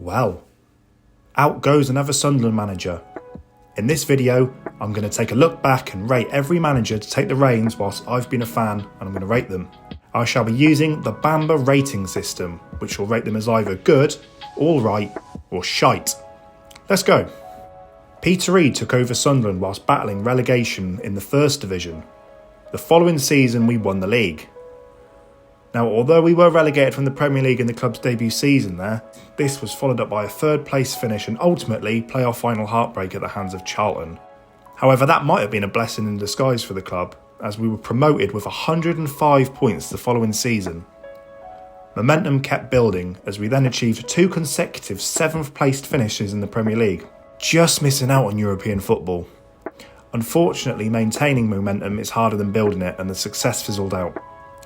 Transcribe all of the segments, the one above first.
Well, out goes another Sunderland manager. In this video, I'm going to take a look back and rate every manager to take the reins whilst I've been a fan, and I'm going to rate them. I shall be using the Bamba rating system, which will rate them as either good, alright, or shite. Let's go. Reid took over Sunderland whilst battling relegation in the First Division. The following season we won the league. Now, although we were relegated from the Premier League in the club's debut season there, this was followed up by a third place finish and ultimately playoff final heartbreak at the hands of Charlton. However, that might have been a blessing in disguise for the club, as we were promoted with 105 points the following season. Momentum kept building as we then achieved 2 consecutive 7th placed finishes in the Premier League, just missing out on European football. Unfortunately, maintaining momentum is harder than building it, and the success fizzled out.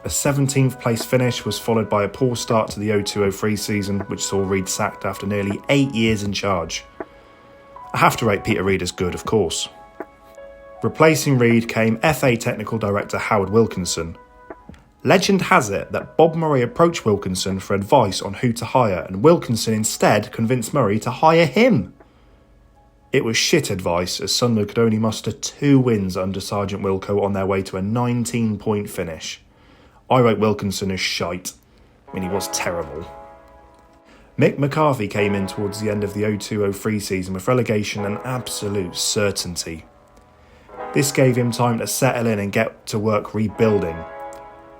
A 17th place finish was followed by a poor start to the 02-03 season, which saw Reid sacked after nearly 8 years in charge. I have to rate Reid as good, of course. Replacing Reid came FA Technical Director Howard Wilkinson. Legend has it that Bob Murray approached Wilkinson for advice on who to hire, and Wilkinson instead convinced Murray to hire him. It was shit advice, as Sunderland could only muster 2 wins under Sergeant Wilco on their way to a 19-point finish. I rate Wilkinson as shite. I mean, he was terrible. Mick McCarthy came in towards the end of the 02-03 season with relegation an absolute certainty. This gave him time to settle in and get to work rebuilding.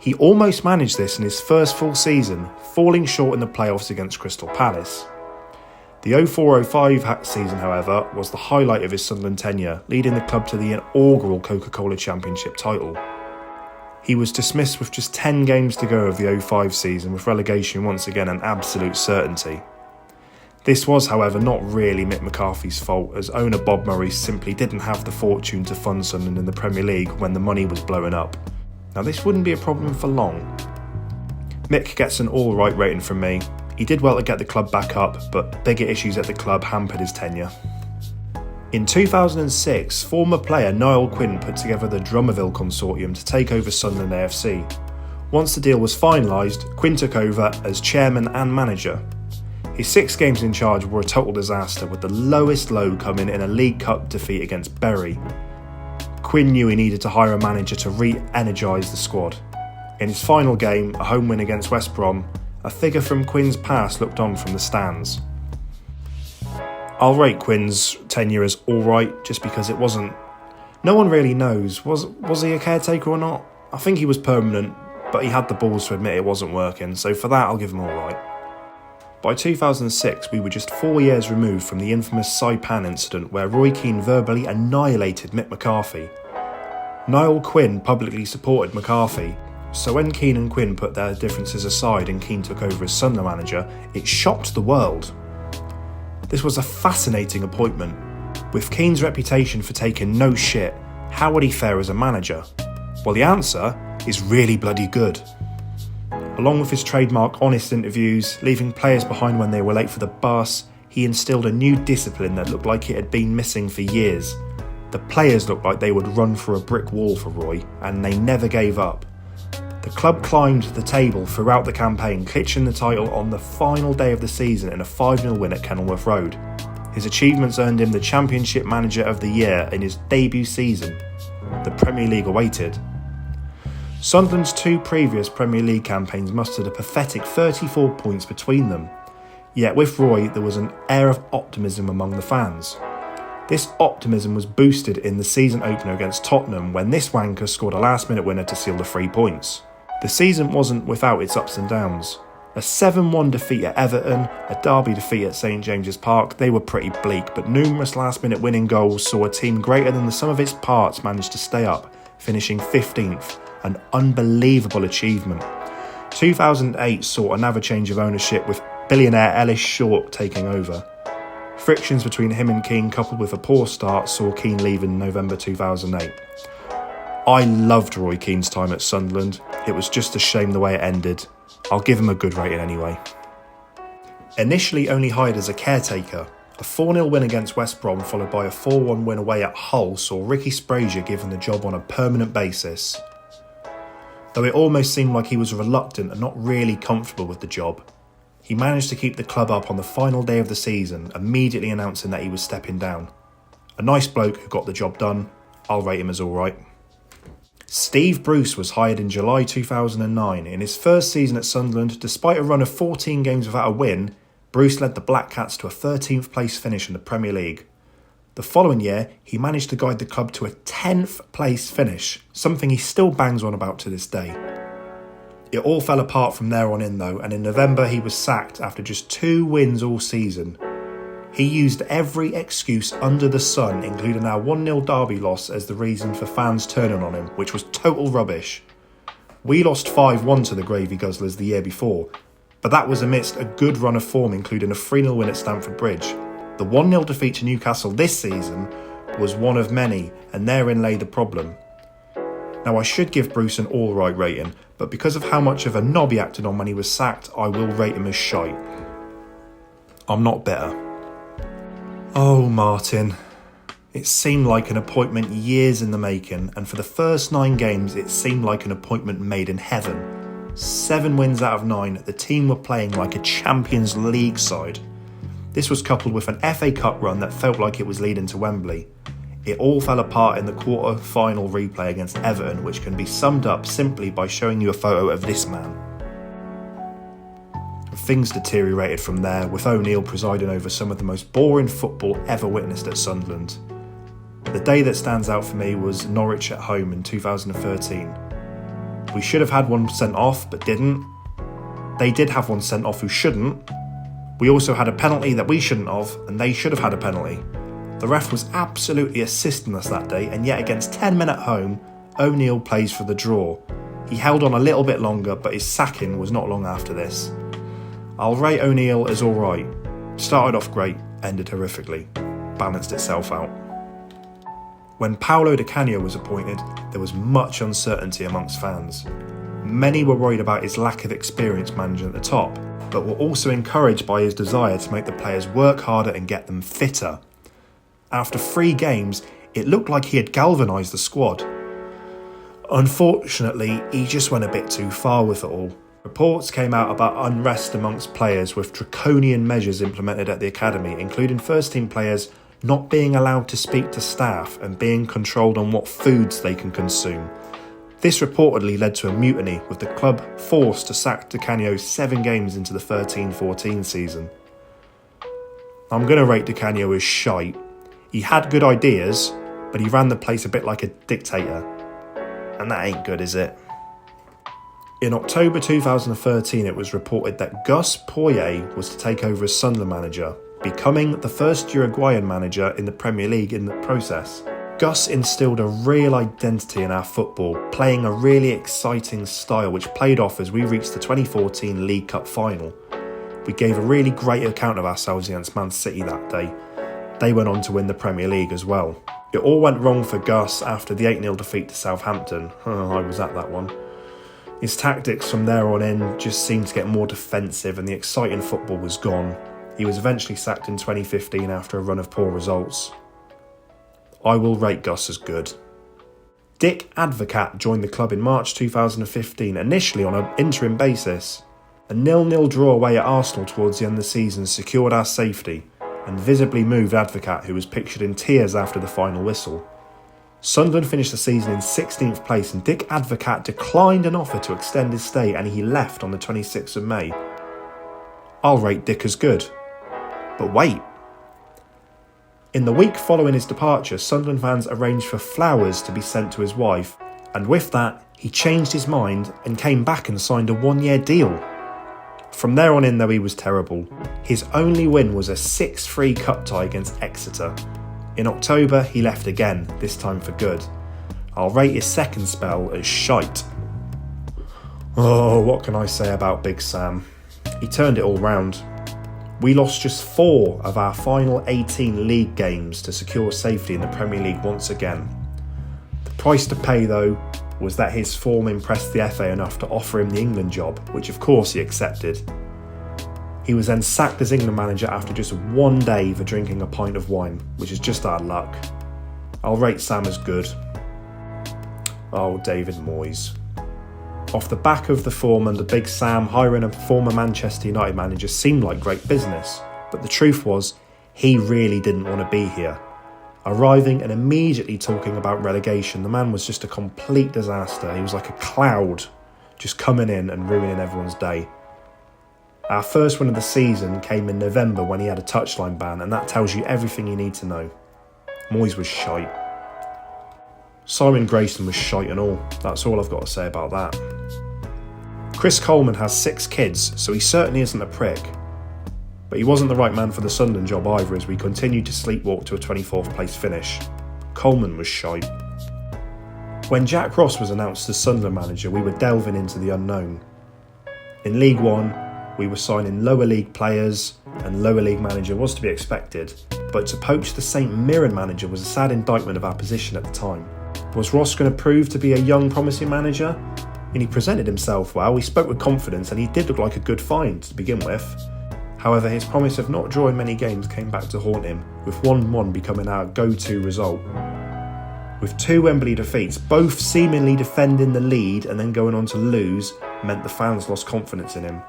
He almost managed this in his first full season, falling short in the playoffs against Crystal Palace. The 04-05 season, however, was the highlight of his Sunderland tenure, leading the club to the inaugural Coca-Cola Championship title. He was dismissed with just 10 games to go of the 05 season, with relegation once again an absolute certainty. This was, however, not really Mick McCarthy's fault, as owner Bob Murray simply didn't have the fortune to fund Sunderland in the Premier League when the money was blowing up. Now, this wouldn't be a problem for long. Mick gets an alright rating from me. He did well to get the club back up, but bigger issues at the club hampered his tenure. In 2006, former player Niall Quinn put together the Drummondville Consortium to take over Sunderland AFC. Once the deal was finalised, Quinn took over as chairman and manager. His 6 games in charge were a total disaster, with the lowest low coming in a League Cup defeat against Bury. Quinn knew he needed to hire a manager to re-energise the squad. In his final game, a home win against West Brom, a figure from Quinn's past looked on from the stands. I'll rate Quinn's tenure as alright, just because it wasn't... No one really knows, was he a caretaker or not? I think he was permanent, but he had the balls to admit it wasn't working, so for that I'll give him alright. By 2006, we were just 4 years removed from the infamous Saipan incident where Roy Keane verbally annihilated Mick McCarthy. Niall Quinn publicly supported McCarthy, so when Keane and Quinn put their differences aside and Keane took over as Sunderland manager, it shocked the world. This was a fascinating appointment. With Keane's reputation for taking no shit, how would he fare as a manager? Well, the answer is really bloody good. Along with his trademark honest interviews, leaving players behind when they were late for the bus, he instilled a new discipline that looked like it had been missing for years. The players looked like they would run through a brick wall for Roy, and they never gave up. The club climbed the table throughout the campaign, clinching the title on the final day of the season in a 5-0 win at Kenilworth Road. His achievements earned him the Championship Manager of the Year in his debut season. The Premier League awaited. Sunderland's 2 previous Premier League campaigns mustered a pathetic 34 points between them. Yet with Roy, there was an air of optimism among the fans. This optimism was boosted in the season opener against Tottenham, when this wanker scored a last-minute winner to seal the 3 points. The season wasn't without its ups and downs. A 7-1 defeat at Everton, a derby defeat at St James's Park, they were pretty bleak, but numerous last-minute winning goals saw a team greater than the sum of its parts manage to stay up, finishing 15th, an unbelievable achievement. 2008 saw another change of ownership, with billionaire Ellis Short taking over. Frictions between him and Keane, coupled with a poor start, saw Keane leave in November 2008. I loved Roy Keane's time at Sunderland. It was just a shame the way it ended. I'll give him a good rating anyway. Initially only hired as a caretaker, a 4-0 win against West Brom followed by a 4-1 win away at Hull saw Ricky Sprazier given the job on a permanent basis. Though it almost seemed like he was reluctant and not really comfortable with the job. he managed to keep the club up on the final day of the season, immediately announcing that he was stepping down. A nice bloke who got the job done. I'll rate him as alright. Steve Bruce was hired in July 2009. In his first season at Sunderland, despite a run of 14 games without a win, Bruce led the Black Cats to a 13th place finish in the Premier League. The following year, he managed to guide the club to a 10th place finish, something he still bangs on about to this day. It all fell apart from there on in though, and in November he was sacked after just 2 wins all season. He used every excuse under the sun, including our 1-0 derby loss, as the reason for fans turning on him, which was total rubbish. We lost 5-1 to the Gravy Guzzlers the year before, but that was amidst a good run of form, including a 3-0 win at Stamford Bridge. The 1-0 defeat to Newcastle this season was one of many, and therein lay the problem. Now, I should give Bruce an alright rating, but because of how much of a knob he acted on when he was sacked, I will rate him as shite. I'm not bitter. Oh, Martin. It seemed like an appointment years in the making, and for the first 9 games it seemed like an appointment made in heaven. 7 wins out of 9, the team were playing like a Champions League side. This was coupled with an FA Cup run that felt like it was leading to Wembley. It all fell apart in the quarter-final replay against Everton, which can be summed up simply by showing you a photo of this man. Things deteriorated from there, with O'Neill presiding over some of the most boring football ever witnessed at Sunderland. The day that stands out for me was Norwich at home in 2013. We should have had one sent off, but didn't. They did have one sent off who shouldn't. We also had a penalty that we shouldn't have, and they should have had a penalty. The ref was absolutely assisting us that day, and yet against 10 men at home, O'Neill plays for the draw. He held on a little bit longer, but his sacking was not long after this. I'll rate O'Neill as alright. Started off great, ended horrifically. Balanced itself out. When Paolo Di Canio was appointed, there was much uncertainty amongst fans. Many were worried about his lack of experience managing at the top, but were also encouraged by his desire to make the players work harder and get them fitter. After 3 games, it looked like he had galvanised the squad. Unfortunately, he just went a bit too far with it all. Reports came out about unrest amongst players, with draconian measures implemented at the academy, including first-team players not being allowed to speak to staff and being controlled on what foods they can consume. This reportedly led to a mutiny, with the club forced to sack Di Canio 7 games into the 13-14 season. I'm going to rate Di Canio as shite. He had good ideas, but he ran the place a bit like a dictator. And that ain't good, is it? In October 2013, it was reported that Gus Poyet was to take over as Sunderland manager, becoming the first Uruguayan manager in the Premier League in the process. Gus instilled a real identity in our football, playing a really exciting style which played off as we reached the 2014 League Cup final. We gave a really great account of ourselves against Man City that day. They went on to win the Premier League as well. It all went wrong for Gus after the 8-0 defeat to Southampton. I was at that one. His tactics from there on in just seemed to get more defensive, and the exciting football was gone. He was eventually sacked in 2015 after a run of poor results. I will rate Gus as good. Dick Advocat joined the club in March 2015, initially on an interim basis. A 0-0 draw away at Arsenal towards the end of the season secured our safety, and visibly moved Advocat, who was pictured in tears after the final whistle. Sunderland finished the season in 16th place, and Dick Advocat declined an offer to extend his stay, and he left on the 26th of May. I'll rate Dick as good. But wait. In the week following his departure, Sunderland fans arranged for flowers to be sent to his wife, and with that, he changed his mind and came back and signed a 1-year deal. From there on in, though, he was terrible. His only win was a 6-3 cup tie against Exeter. In October, he left again, this time for good. I'll rate his second spell as shite. Oh, what can I say about Big Sam? He turned it all round. We lost just 4 of our final 18 league games to secure safety in the Premier League once again. The price to pay, though, was that his form impressed the FA enough to offer him the England job, which of course he accepted. He was then sacked as England manager after just 1 day for drinking a pint of wine, which is just our luck. I'll rate Sam as good. Oh, David Moyes. Off the back of the form under Big Sam, hiring a former Manchester United manager seemed like great business, but the truth was, he really didn't want to be here. Arriving and immediately talking about relegation, the man was just a complete disaster. He was like a cloud, just coming in and ruining everyone's day. Our first win of the season came in November when he had a touchline ban, and that tells you everything you need to know. Moyes was shite. Simon Grayson was shite and all. That's all I've got to say about that. Chris Coleman has 6 kids, so he certainly isn't a prick. But he wasn't the right man for the Sunderland job either, as we continued to sleepwalk to a 24th place finish. Coleman was shite. When Jack Ross was announced as Sunderland manager, we were delving into the unknown. In League One, we were signing lower league players, and lower league manager was to be expected, but to poach the St Mirren manager was a sad indictment of our position at the time. Was Ross going to prove to be a young, promising manager? And he presented himself well, he spoke with confidence, and he did look like a good find to begin with. However, his promise of not drawing many games came back to haunt him, with 1-1 becoming our go-to result. With 2 Wembley defeats, both seemingly defending the lead and then going on to lose, meant the fans lost confidence in him.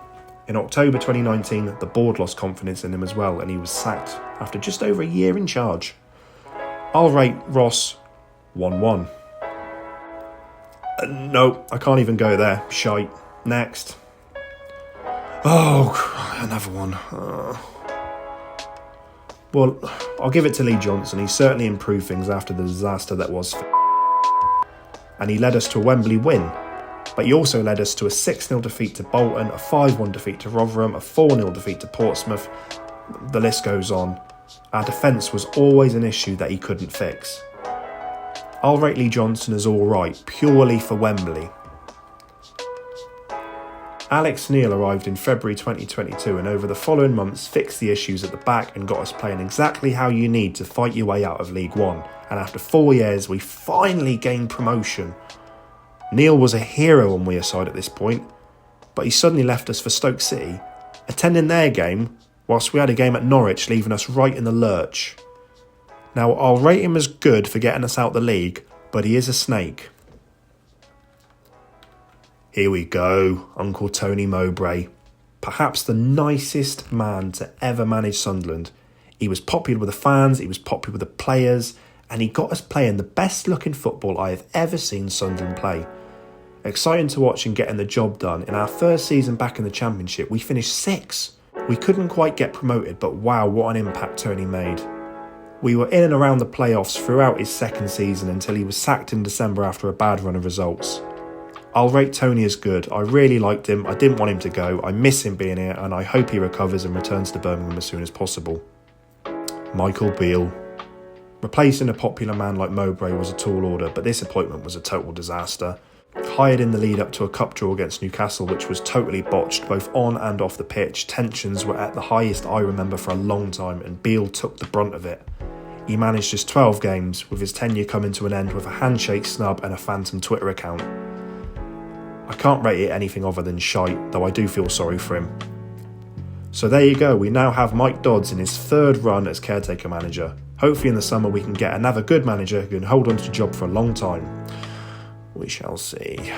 In October 2019, the board lost confidence in him as well, and he was sacked after just over a year in charge. I'll rate Ross 1-1. No, I can't even go there. Shite. Next. Oh, another one. Well, I'll give it to Lee Johnson. He certainly improved things after the disaster that was and he led us to a Wembley win. But he also led us to a 6-0 defeat to Bolton, a 5-1 defeat to Rotherham, a 4-0 defeat to Portsmouth. The list goes on. Our defence was always an issue that he couldn't fix. I'll rate Lee Johnson as alright, purely for Wembley. Alex Neil arrived in February 2022 and over the following months fixed the issues at the back and got us playing exactly how you need to fight your way out of League One. And after 4 years, we finally gained promotion. Neil was a hero on Wearside at this point, but he suddenly left us for Stoke City, attending their game whilst we had a game at Norwich, leaving us right in the lurch. Now, I'll rate him as good for getting us out the league, but he is a snake. Here we go, Uncle Tony Mowbray. Perhaps the nicest man to ever manage Sunderland. He was popular with the fans, he was popular with the players, and he got us playing the best looking football I have ever seen Sunderland play. Exciting to watch and getting the job done. In our first season back in the Championship, we finished 6th. We couldn't quite get promoted, but wow, what an impact Tony made. We were in and around the playoffs throughout his second season until he was sacked in December after a bad run of results. I'll rate Tony as good. I really liked him, I didn't want him to go, I miss him being here, and I hope he recovers and returns to Birmingham as soon as possible. Michael Beale. Replacing a popular man like Mowbray was a tall order, but this appointment was a total disaster. Hired in the lead up to a cup draw against Newcastle, which was totally botched, both on and off the pitch. Tensions were at the highest I remember for a long time, and Beale took the brunt of it. He managed just 12 games, with his tenure coming to an end with a handshake snub and a phantom Twitter account. I can't rate it anything other than shite, though I do feel sorry for him. So there you go, we now have Mike Dodds in his 3rd run as caretaker manager. Hopefully in the summer we can get another good manager who can hold on to the job for a long time. We shall see.